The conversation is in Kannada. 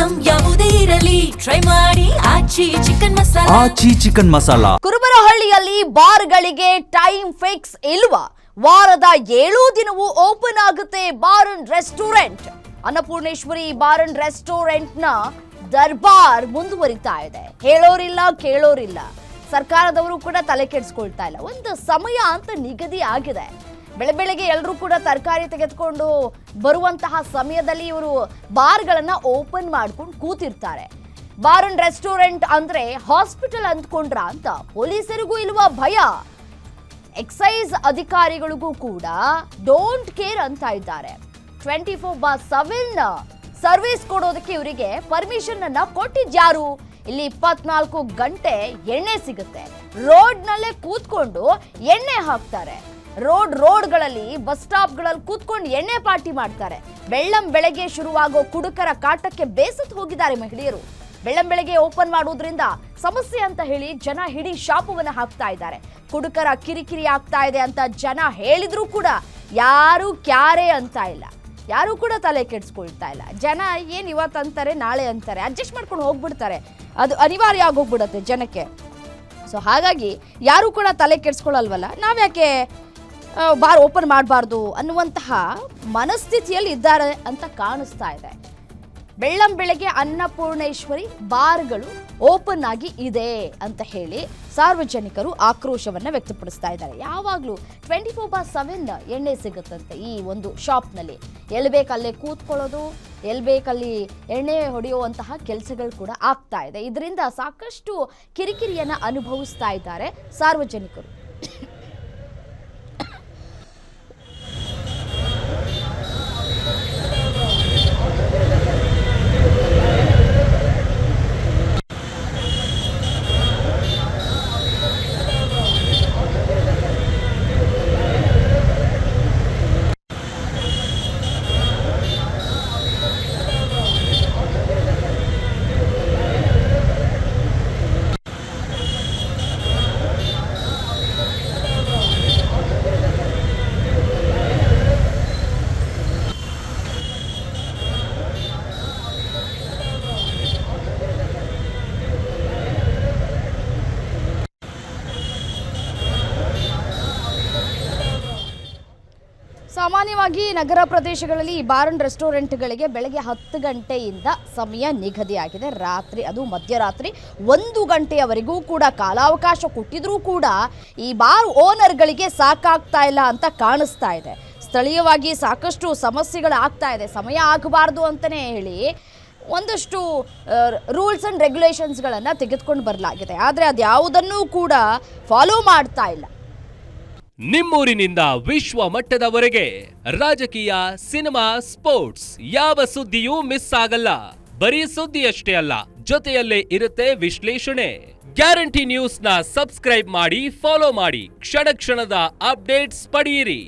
ಐಟಂ ಯಾವುದೇ ಇರಲಿ ಟ್ರೈ ಮಾಡಿ ಆಚಿ ಚಿಕನ್ ಮಸಾಲಾ. ಆಚಿ ಚಿಕನ್ ಮಸಾಲಾ. ಕುರುಬರಹಳ್ಳಿಯಲ್ಲಿ ಬಾರ್ಗಳಿಗೆ ಟೈಮ್ ಫಿಕ್ಸ್ ಇಲ್ವಾ? ವಾರದ 7 ದಿನವೂ ಓಪನ್ ಆಗುತ್ತೆ bar and restaurant. Annapoorneshwari bar and ರೆಸ್ಟೋರೆಂಟ್ನ ದರ್ಬಾರ್ ಮುಂದುವರಿತಾ ಇದೆ. ಹೇಳೋರಿಲ್ಲ ಕೇಳೋರಿಲ್ಲ. ಸರ್ಕಾರದವರು ಕೂಡ ತಲೆ ಕೆಡಿಸ್ಕೊಳ್ತಾ ಇಲ್ಲ. ಒಂದು ಸಮಯ ಅಂತ ನಿಗದಿ ಆಗಿದೆ. ಬೆಳಗ್ಗೆ ಎಲ್ಲರೂ ಕೂಡ ತರಕಾರಿ ತೆಗೆದುಕೊಂಡು ಬರುವಂತಹ ಸಮಯದಲ್ಲಿ ಇವರು ಬಾರ್ಗಳನ್ನ ಓಪನ್ ಮಾಡ್ಕೊಂಡು ಕೂತಿರ್ತಾರೆ. ಬಾರ್ ಅಂಡ್ ರೆಸ್ಟೋರೆಂಟ್ ಅಂದ್ರೆ ಹಾಸ್ಪಿಟಲ್ ಅಂದ್ಕೊಂಡ್ರ ಅಂತ ಪೊಲೀಸರಿಗೂ ಇಲ್ವಾ ಭಯ? ಎಕ್ಸೈಸ್ ಅಧಿಕಾರಿಗಳಿಗೂ ಕೂಡ ಡೋಂಟ್ ಕೇರ್ ಅಂತ ಇದ್ದಾರೆ. 24/7 ಸರ್ವಿಸ್ ಕೊಡೋದಕ್ಕೆ ಇವರಿಗೆ ಪರ್ಮಿಷನ್ ಅನ್ನ ಕೊಟ್ಟಿದ್ಯಾರು? ಇಲ್ಲಿ 24 ಗಂಟೆ ಎಣ್ಣೆ ಸಿಗುತ್ತೆ. ರೋಡ್ನಲ್ಲೇ ಕೂತ್ಕೊಂಡು ಎಣ್ಣೆ ಹಾಕ್ತಾರೆ. ರೋಡ್ಗಳಲ್ಲಿ ಬಸ್ ಸ್ಟಾಪ್ಗಳಲ್ಲಿ ಕೂತ್ಕೊಂಡು ಎಣ್ಣೆ ಪಾರ್ಟಿ ಮಾಡ್ತಾರೆ. ಬೆಳಗ್ಗೆ ಶುರುವಾಗೋ ಕುಡುಕರ ಕಾಟಕ್ಕೆ ಬೇಸತ್ತು ಹೋಗಿದ್ದಾರೆ ಮಹಿಳೆಯರು. ಬೆಳಗ್ಗೆ ಓಪನ್ ಮಾಡೋದ್ರಿಂದ ಸಮಸ್ಯೆ ಅಂತ ಹೇಳಿ ಜನ ಹಿಡಿ ಶಾಪವನ್ನು ಹಾಕ್ತಾ ಇದ್ದಾರೆ. ಕುಡುಕರ ಕಿರಿಕಿರಿ ಆಗ್ತಾ ಇದೆ ಅಂತ ಜನ ಹೇಳಿದ್ರೂ ಕೂಡ ಯಾರು ಕ್ಯಾರೆ ಅಂತ ಇಲ್ಲ. ಯಾರು ಕೂಡ ತಲೆ ಕೆಡಿಸ್ಕೊಳ್ತಾ ಇಲ್ಲ. ಜನ ಏನು ಇವತ್ತು ಅಂತಾರೆ ನಾಳೆ ಅಂತಾರೆ, ಅಡ್ಜಸ್ಟ್ ಮಾಡ್ಕೊಂಡು ಹೋಗ್ಬಿಡ್ತಾರೆ. ಅದು ಅನಿವಾರ್ಯ ಆಗೋಗ್ಬಿಡುತ್ತೆ ಜನಕ್ಕೆ. ಸೊ ಹಾಗಾಗಿ ಯಾರು ಕೂಡ ತಲೆ ಕೆಡಿಸ್ಕೊಳ್ಳಲ್ವಲ್ಲ, ನಾವ್ಯಾಕೆ ಬಾರ್ ಓಪನ್ ಮಾಡಬಾರ್ದು ಅನ್ನುವಂತಹ ಮನಸ್ಥಿತಿಯಲ್ಲಿ ಇದ್ದಾರೆ ಅಂತ ಕಾಣಿಸ್ತಾ ಇದೆ. ಬೆಳಗ್ಗೆ ಅನ್ನಪೂರ್ಣೇಶ್ವರಿ ಬಾರ್ಗಳು ಓಪನ್ ಆಗಿ ಇದೆ ಅಂತ ಹೇಳಿ ಸಾರ್ವಜನಿಕರು ಆಕ್ರೋಶವನ್ನು ವ್ಯಕ್ತಪಡಿಸ್ತಾ ಇದ್ದಾರೆ. ಯಾವಾಗಲೂ 24/7 ಎಣ್ಣೆ ಸಿಗುತ್ತಂತೆ ಈ ಒಂದು ಶಾಪ್ನಲ್ಲಿ. ಎಲ್ಲಿ ಬೇಕಲ್ಲೇ ಕೂತ್ಕೊಳ್ಳೋದು, ಎಲ್ಲಿ ಬೇಕಲ್ಲಿ ಎಣ್ಣೆ ಹೊಡೆಯುವಂತಹ ಕೆಲಸಗಳು ಕೂಡ ಆಗ್ತಾ ಇದೆ. ಇದರಿಂದ ಸಾಕಷ್ಟು ಕಿರಿಕಿರಿಯನ್ನು ಅನುಭವಿಸ್ತಾ ಇದ್ದಾರೆ ಸಾರ್ವಜನಿಕರು. ಸಾಮಾನ್ಯವಾಗಿ ನಗರ ಪ್ರದೇಶಗಳಲ್ಲಿ ಈ ಬಾರ್ ಅಂಡ್ ರೆಸ್ಟೋರೆಂಟ್ಗಳಿಗೆ ಬೆಳಗ್ಗೆ 10 ಗಂಟೆಯಿಂದ ಸಮಯ ನಿಗದಿಯಾಗಿದೆ. ರಾತ್ರಿ, ಅದು ಮಧ್ಯರಾತ್ರಿ 1 ಗಂಟೆಯವರೆಗೂ ಕೂಡ ಕಾಲಾವಕಾಶ ಕೊಟ್ಟಿದ್ರೂ ಕೂಡ ಈ ಬಾರ್ ಓನರ್ಗಳಿಗೆ ಸಾಕಾಗ್ತಾ ಇಲ್ಲ ಅಂತ ಕಾಣಿಸ್ತಾ ಇದೆ. ಸ್ಥಳೀಯವಾಗಿ ಸಾಕಷ್ಟು ಸಮಸ್ಯೆಗಳಾಗ್ತಾ ಇದೆ. ಸಮಯ ಆಗಬಾರ್ದು ಅಂತಲೇ ಹೇಳಿ ಒಂದಷ್ಟು ರೂಲ್ಸ್ ಆ್ಯಂಡ್ ರೆಗ್ಯುಲೇಷನ್ಸ್ಗಳನ್ನು ತೆಗೆದುಕೊಂಡು ಬರಲಾಗಿದೆ. ಆದರೆ ಅದು ಯಾವುದನ್ನೂ ಕೂಡ ಫಾಲೋ ಮಾಡ್ತಾ ಇಲ್ಲ. ನಿಮ್ಮೂರಿನಿಂದ ವಿಶ್ವ ಮಟ್ಟದವರೆಗೆ ರಾಜಕೀಯ, ಸಿನಿಮಾ, ಸ್ಪೋರ್ಟ್ಸ್ ಯಾವ ಸುದ್ದಿಯೂ ಮಿಸ್ ಆಗಲ್ಲ. ಬರೀ ಸುದ್ದಿಯಷ್ಟೇ ಅಲ್ಲ, ಜೊತೆಯಲ್ಲೇ ಇರುತ್ತೆ ವಿಶ್ಲೇಷಣೆ. ಗ್ಯಾರಂಟಿ ನ್ಯೂಸ್ನ ಸಬ್ಸ್ಕ್ರೈಬ್ ಮಾಡಿ, ಫಾಲೋ ಮಾಡಿ, ಕ್ಷಣ ಕ್ಷಣದ ಅಪ್ಡೇಟ್ಸ್ ಪಡೆಯಿರಿ.